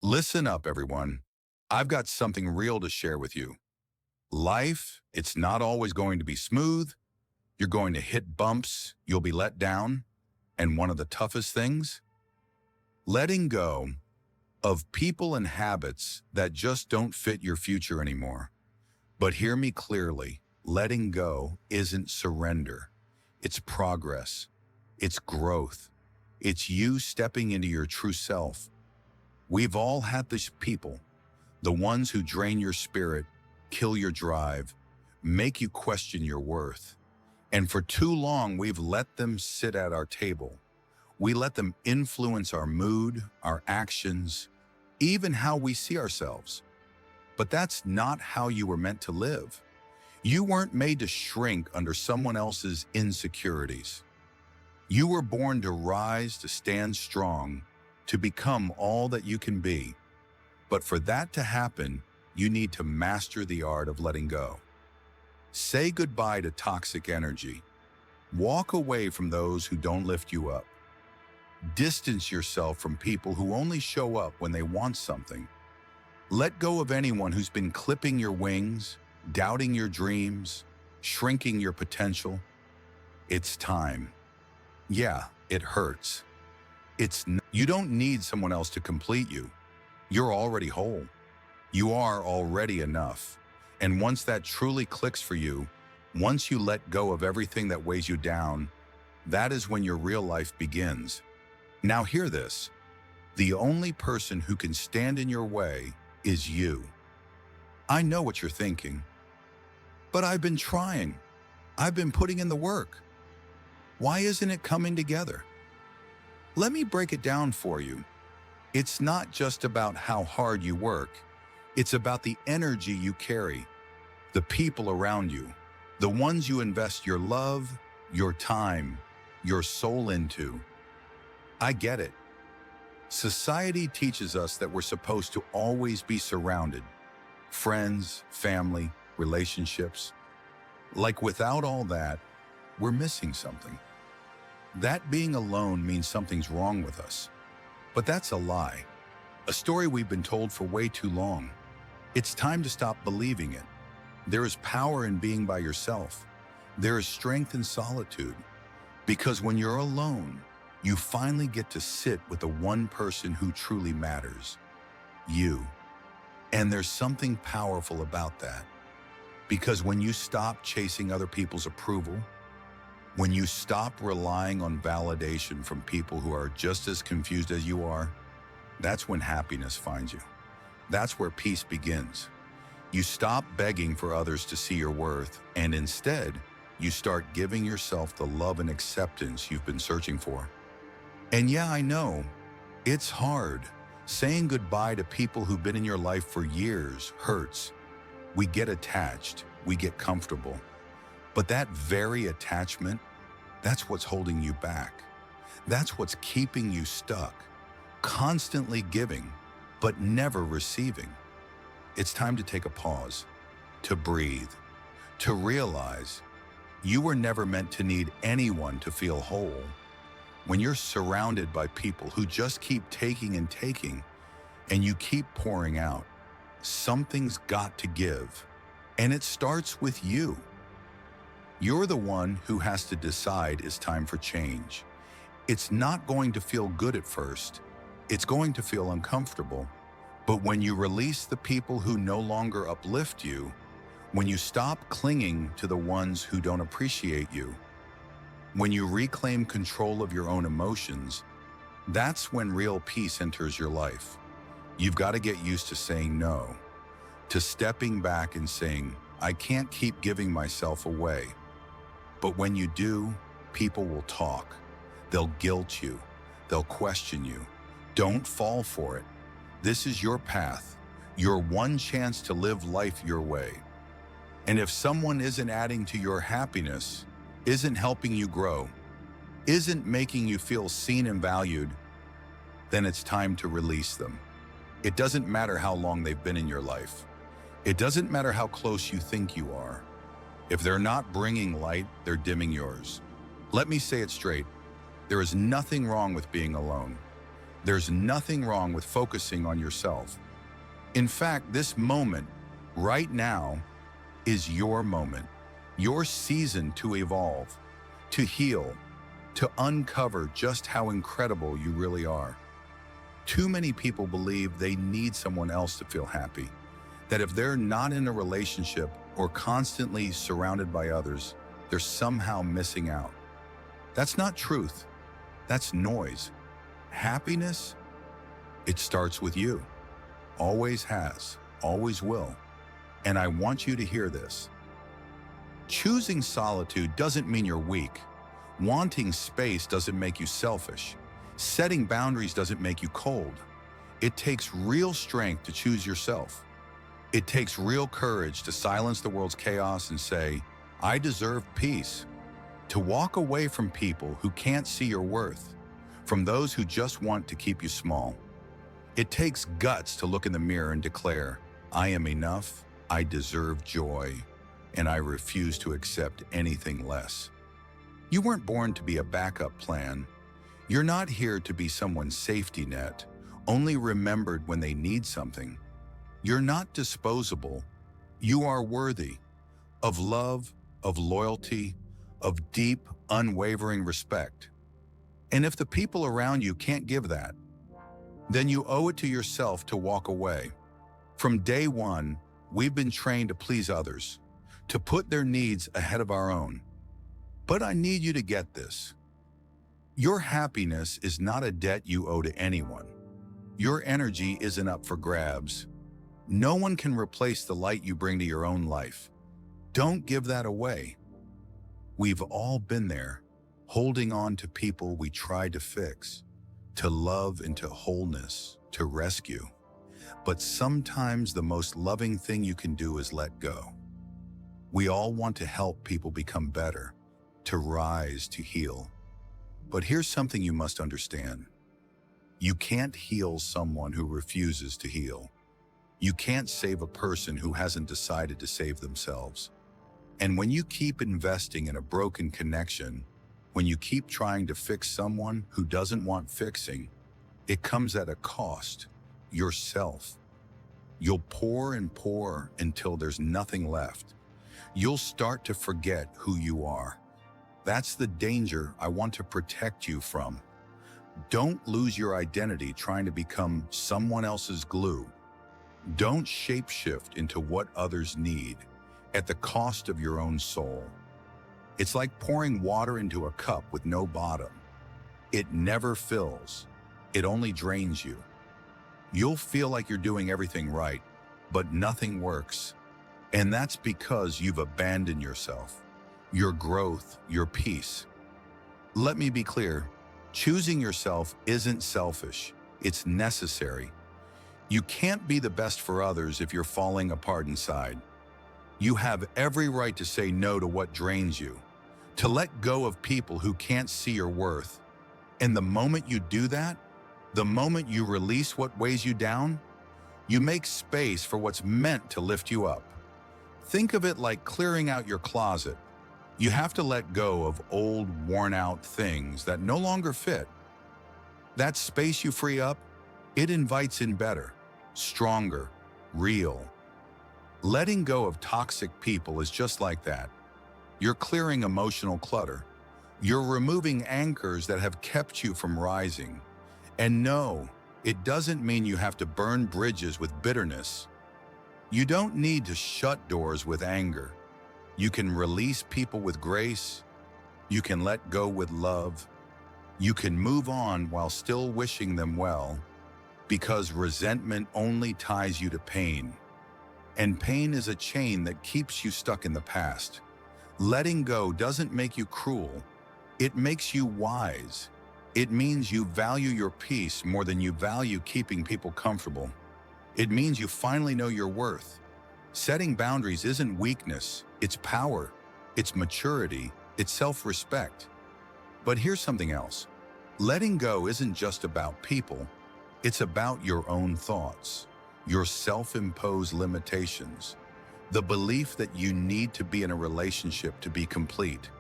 Listen up, everyone. I've got something real to share with you. Life, it's not always going to be smooth. You're going to hit bumps, you'll be let down, and one of the toughest things? Letting go of people and habits that just don't fit your future anymore. But hear me clearly, letting go isn't surrender. It's progress. It's growth. It's you stepping into your true self. We've all had these people, the ones who drain your spirit, kill your drive, make you question your worth. And for too long, we've let them sit at our table. We let them influence our mood, our actions, even how we see ourselves. But that's not how you were meant to live. You weren't made to shrink under someone else's insecurities. You were born to rise, to stand strong, to become all that you can be. But for that to happen, you need to master the art of letting go. Say goodbye to toxic energy. Walk away from those who don't lift you up. Distance yourself from people who only show up when they want something. Let go of anyone who's been clipping your wings, doubting your dreams, shrinking your potential. It's time. Yeah, it hurts. You don't need someone else to complete you. You're already whole. You are already enough. And once that truly clicks for you, once you let go of everything that weighs you down, that is when your real life begins. Now hear this. The only person who can stand in your way is you. I know what you're thinking. But I've been trying. I've been putting in the work. Why isn't it coming together? Let me break it down for you. It's not just about how hard you work. It's about the energy you carry, the people around you, the ones you invest your love, your time, your soul into. I get it. Society teaches us that we're supposed to always be surrounded. Friends, family, relationships. Like without all that, we're missing something. That being alone means something's wrong with us. But that's a lie. A story we've been told for way too long. It's time to stop believing it. There is power in being by yourself. There is strength in solitude. Because when you're alone, you finally get to sit with the one person who truly matters. You. And there's something powerful about that. Because when you stop chasing other people's approval, when you stop relying on validation from people who are just as confused as you are, that's when happiness finds you. That's where peace begins. You stop begging for others to see your worth, and instead, you start giving yourself the love and acceptance you've been searching for. And yeah, I know, it's hard. Saying goodbye to people who've been in your life for years hurts. We get attached, we get comfortable. But that very attachment, that's what's holding you back. That's what's keeping you stuck, constantly giving, but never receiving. It's time to take a pause, to breathe, to realize you were never meant to need anyone to feel whole. When you're surrounded by people who just keep taking and taking, and you keep pouring out, something's got to give. And it starts with you. You're the one who has to decide it's time for change. It's not going to feel good at first. It's going to feel uncomfortable. But when you release the people who no longer uplift you, when you stop clinging to the ones who don't appreciate you, when you reclaim control of your own emotions, that's when real peace enters your life. You've got to get used to saying no, to stepping back and saying, I can't keep giving myself away. But when you do, people will talk. They'll guilt you. They'll question you. Don't fall for it. This is your path, your one chance to live life your way. And if someone isn't adding to your happiness, isn't helping you grow, isn't making you feel seen and valued, then it's time to release them. It doesn't matter how long they've been in your life. It doesn't matter how close you think you are. If they're not bringing light, they're dimming yours. Let me say it straight. There is nothing wrong with being alone. There's nothing wrong with focusing on yourself. In fact, this moment, right now, is your moment, your season to evolve, to heal, to uncover just how incredible you really are. Too many people believe they need someone else to feel happy, that if they're not in a relationship or constantly surrounded by others, they're somehow missing out. That's not truth. That's noise. Happiness, it starts with you. Always has, always will. And I want you to hear this. Choosing solitude doesn't mean you're weak. Wanting space doesn't make you selfish. Setting boundaries doesn't make you cold. It takes real strength to choose yourself. It takes real courage to silence the world's chaos and say, I deserve peace. To walk away from people who can't see your worth, from those who just want to keep you small. It takes guts to look in the mirror and declare, I am enough, I deserve joy, and I refuse to accept anything less. You weren't born to be a backup plan. You're not here to be someone's safety net, only remembered when they need something. You're not disposable. You are worthy of love, of loyalty, of deep, unwavering respect. And if the people around you can't give that, then you owe it to yourself to walk away. From day one, we've been trained to please others, to put their needs ahead of our own. But I need you to get this. Your happiness is not a debt you owe to anyone. Your energy isn't up for grabs. No one can replace the light you bring to your own life. Don't give that away. We've all been there, holding on to people we tried to fix, to love into wholeness, to rescue. But sometimes the most loving thing you can do is let go. We all want to help people become better, to rise, to heal. But here's something you must understand. You can't heal someone who refuses to heal. You can't save a person who hasn't decided to save themselves. And when you keep investing in a broken connection, when you keep trying to fix someone who doesn't want fixing, it comes at a cost, yourself. You'll pour and pour until there's nothing left. You'll start to forget who you are. That's the danger I want to protect you from. Don't lose your identity trying to become someone else's glue. Don't shapeshift into what others need at the cost of your own soul. It's like pouring water into a cup with no bottom. It never fills. It only drains you. You'll feel like you're doing everything right, but nothing works. And that's because you've abandoned yourself, your growth, your peace. Let me be clear. Choosing yourself isn't selfish. It's necessary. You can't be the best for others if you're falling apart inside. You have every right to say no to what drains you, to let go of people who can't see your worth. And the moment you do that, the moment you release what weighs you down, you make space for what's meant to lift you up. Think of it like clearing out your closet. You have to let go of old, worn-out things that no longer fit. That space you free up, it invites in better, stronger, real. Letting go of toxic people is just like that. You're clearing emotional clutter. You're removing anchors that have kept you from rising. And no, it doesn't mean you have to burn bridges with bitterness. You don't need to shut doors with anger. You can release people with grace. You can let go with love. You can move on while still wishing them well, because resentment only ties you to pain. And pain is a chain that keeps you stuck in the past. Letting go doesn't make you cruel. It makes you wise. It means you value your peace more than you value keeping people comfortable. It means you finally know your worth. Setting boundaries isn't weakness, it's power, it's maturity, it's self-respect. But here's something else. Letting go isn't just about people, it's about your own thoughts, your self-imposed limitations, the belief that you need to be in a relationship to be complete,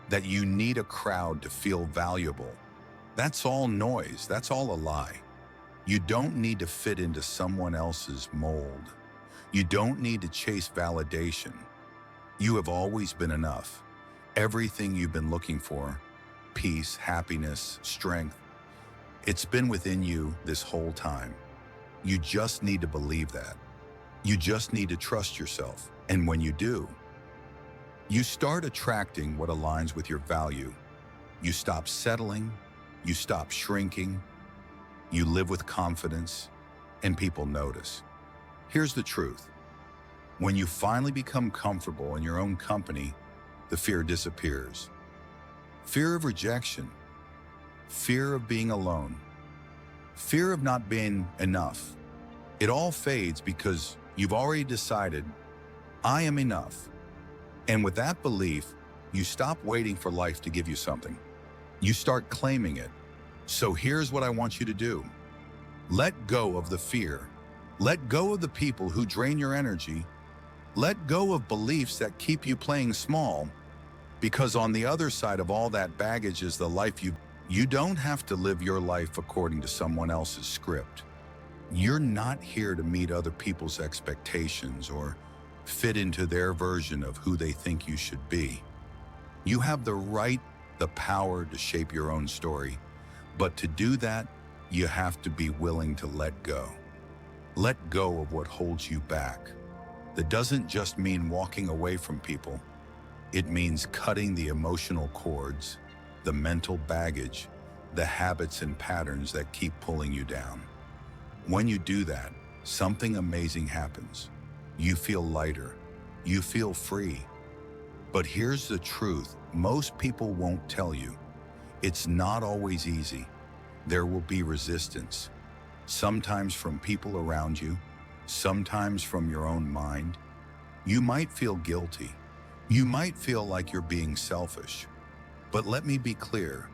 that you need a crowd to feel valuable. That's all noise, that's all a lie. You don't need to fit into someone else's mold. You don't need to chase validation. You have always been enough. Everything you've been looking for, peace, happiness, strength, it's been within you this whole time. You just need to believe that. You just need to trust yourself. And when you do, you start attracting what aligns with your value. You stop settling, you stop shrinking, you live with confidence, and people notice. Here's the truth. When you finally become comfortable in your own company, the fear disappears. Fear of rejection, fear of being alone, fear of not being enough. It all fades because you've already decided, I am enough. And with that belief, you stop waiting for life to give you something. You start claiming it. So here's what I want you to do. Let go of the fear. Let go of the people who drain your energy. Let go of beliefs that keep you playing small, because on the other side of all that baggage is the life you don't have to live your life according to someone else's script. You're not here to meet other people's expectations or fit into their version of who they think you should be. You have the right, the power to shape your own story, but to do that, you have to be willing to let go. Let go of what holds you back. That doesn't just mean walking away from people. It means cutting the emotional cords, the mental baggage, the habits and patterns that keep pulling you down. When you do that, something amazing happens. You feel lighter. You feel free. But here's the truth most people won't tell you. It's not always easy. There will be resistance, sometimes from people around you, sometimes from your own mind. You might feel guilty. You might feel like you're being selfish. But let me be clear.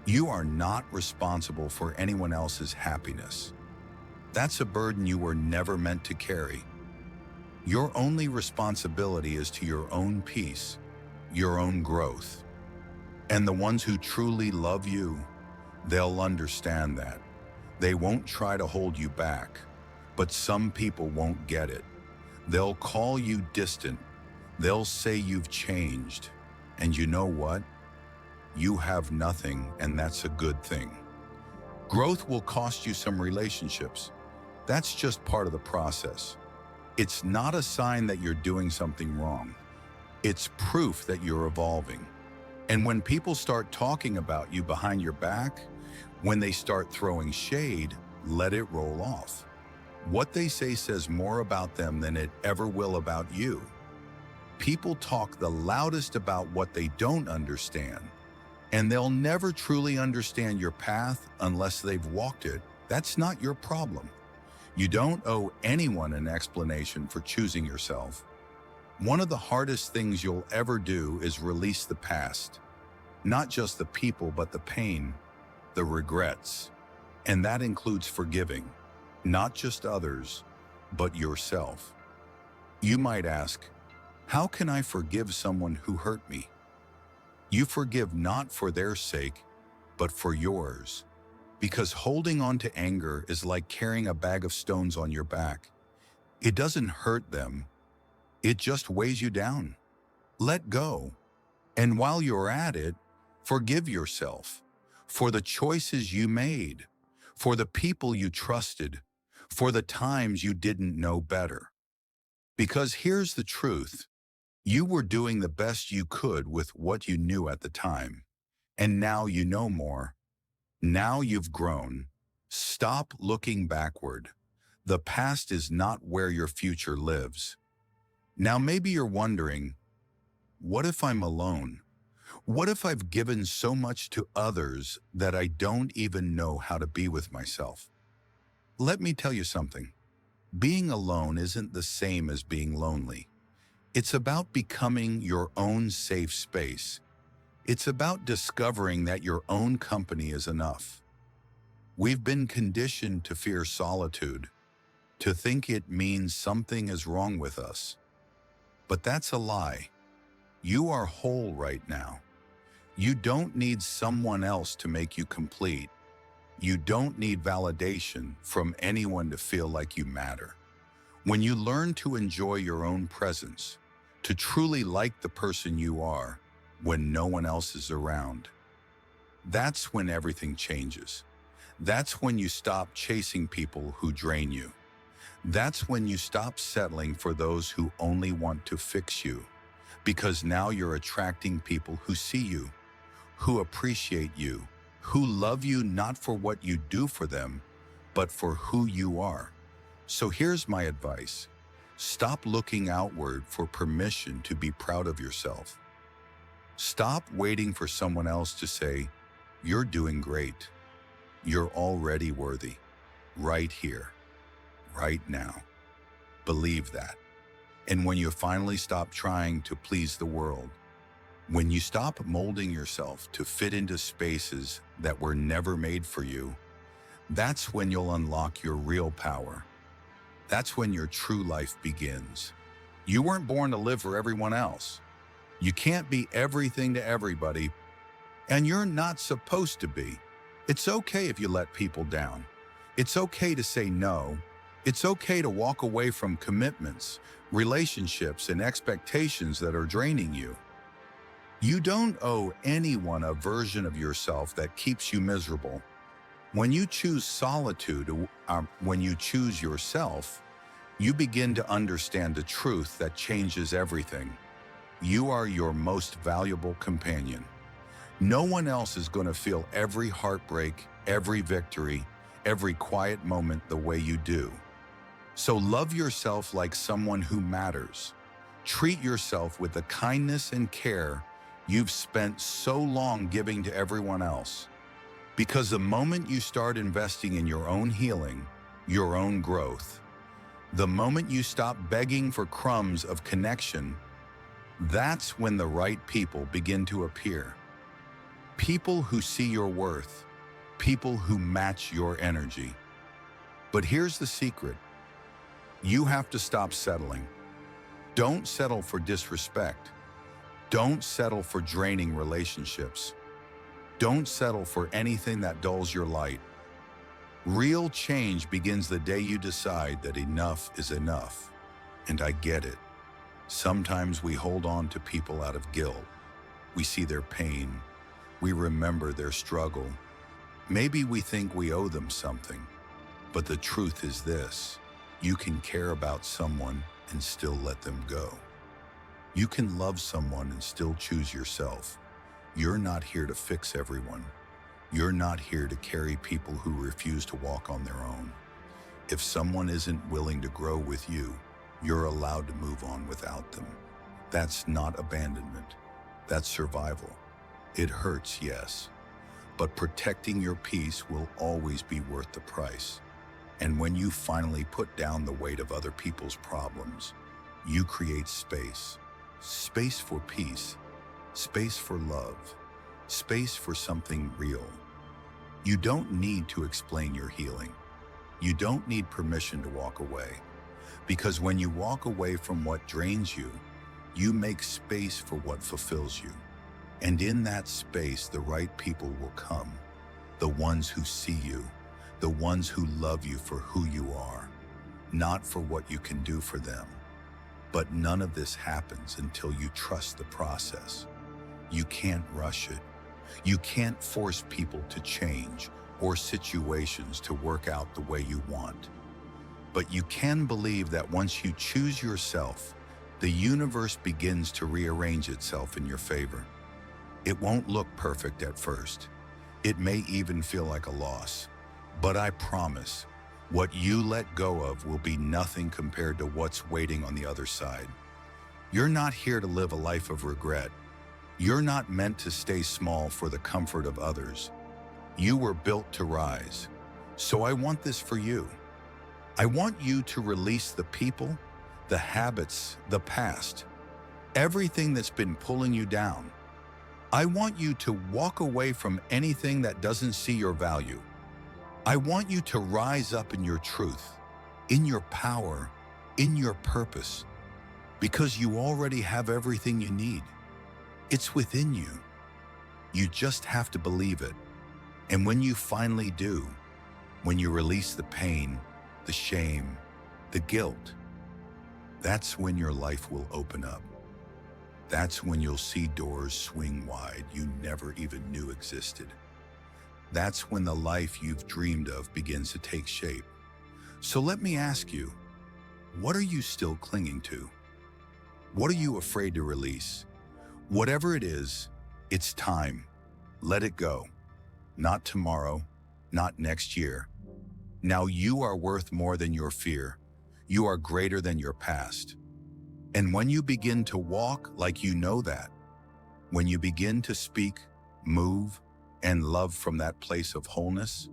You are not responsible for anyone else's happiness. That's a burden you were never meant to carry. Your only responsibility is to your own peace, your own growth. And the ones who truly love you, they'll understand that. They won't try to hold you back, but some people won't get it. They'll call you distant. They'll say you've changed. And you know what? You have nothing, and that's a good thing. Growth will cost you some relationships. That's just part of the process. It's not a sign that you're doing something wrong. It's proof that you're evolving. And when people start talking about you behind your back, when they start throwing shade, let it roll off. What they say says more about them than it ever will about you. People talk the loudest about what they don't understand, and they'll never truly understand your path unless they've walked it. That's not your problem. You don't owe anyone an explanation for choosing yourself. One of the hardest things you'll ever do is release the past. Not just the people, but the pain, the regrets. And that includes forgiving, not just others, but yourself. You might ask, how can I forgive someone who hurt me? You forgive not for their sake, but for yours. Because holding on to anger is like carrying a bag of stones on your back. It doesn't hurt them. It just weighs you down. Let go. And while you're at it, forgive yourself for the choices you made, for the people you trusted, for the times you didn't know better. Because here's the truth. You were doing the best you could with what you knew at the time. And now you know more. Now you've grown. Stop looking backward. The past is not where your future lives. Now maybe you're wondering, what if I'm alone? What if I've given so much to others that I don't even know how to be with myself? Let me tell you something. Being alone isn't the same as being lonely. It's about becoming your own safe space. It's about discovering that your own company is enough. We've been conditioned to fear solitude, to think it means something is wrong with us. But that's a lie. You are whole right now. You don't need someone else to make you complete. You don't need validation from anyone to feel like you matter. When you learn to enjoy your own presence, to truly like the person you are when no one else is around, that's when everything changes. That's when you stop chasing people who drain you. That's when you stop settling for those who only want to fix you. Because now you're attracting people who see you, who appreciate you, who love you not for what you do for them, but for who you are. So here's my advice. Stop looking outward for permission to be proud of yourself. Stop waiting for someone else to say, "You're doing great. You're already worthy." Right here, right now. Believe that. And when you finally stop trying to please the world, when you stop molding yourself to fit into spaces that were never made for you, that's when you'll unlock your real power. That's when your true life begins. You weren't born to live for everyone else. You can't be everything to everybody, and you're not supposed to be. It's okay if you let people down. It's okay to say no. It's okay to walk away from commitments, relationships, and expectations that are draining you. You don't owe anyone a version of yourself that keeps you miserable. When you choose solitude, when you choose yourself, you begin to understand the truth that changes everything. You are your most valuable companion. No one else is going to feel every heartbreak, every victory, every quiet moment the way you do. So love yourself like someone who matters. Treat yourself with the kindness and care you've spent so long giving to everyone else. Because the moment you start investing in your own healing, your own growth, the moment you stop begging for crumbs of connection, that's when the right people begin to appear. People who see your worth, people who match your energy. But here's the secret. You have to stop settling. Don't settle for disrespect. Don't settle for draining relationships. Don't settle for anything that dulls your light. Real change begins the day you decide that enough is enough. And I get it. Sometimes we hold on to people out of guilt. We see their pain. We remember their struggle. Maybe we think we owe them something. But the truth is this. You can care about someone and still let them go. You can love someone and still choose yourself. You're not here to fix everyone. You're not here to carry people who refuse to walk on their own. If someone isn't willing to grow with you, you're allowed to move on without them. That's not abandonment. That's survival. It hurts, yes, but protecting your peace will always be worth the price. And when you finally put down the weight of other people's problems, you create space. Space for peace, space for love, space for something real. You don't need to explain your healing. You don't need permission to walk away. Because when you walk away from what drains you, you make space for what fulfills you. And in that space, the right people will come. The ones who see you, the ones who love you for who you are, not for what you can do for them. But none of this happens until you trust the process. You can't rush it. You can't force people to change or situations to work out the way you want. But you can believe that once you choose yourself, the universe begins to rearrange itself in your favor. It won't look perfect at first. It may even feel like a loss. But I promise, what you let go of will be nothing compared to what's waiting on the other side. You're not here to live a life of regret. You're not meant to stay small for the comfort of others. You were built to rise. So I want this for you. I want you to release the people, the habits, the past, everything that's been pulling you down. I want you to walk away from anything that doesn't see your value. I want you to rise up in your truth, in your power, in your purpose, because you already have everything you need. It's within you. You just have to believe it. And when you finally do, when you release the pain, the shame, the guilt, that's when your life will open up. That's when you'll see doors swing wide you never even knew existed. That's when the life you've dreamed of begins to take shape. So let me ask you, what are you still clinging to? What are you afraid to release? Whatever it is, it's time. Let it go. Not tomorrow, not next year. Now you are worth more than your fear. You are greater than your past. And when you begin to walk like you know that, when you begin to speak, move, and love from that place of wholeness,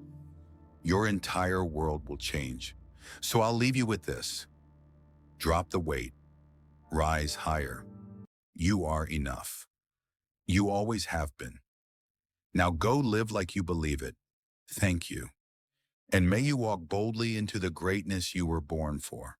your entire world will change. So I'll leave you with this. Drop the weight. Rise higher. You are enough. You always have been. Now go live like you believe it. Thank you. And may you walk boldly into the greatness you were born for.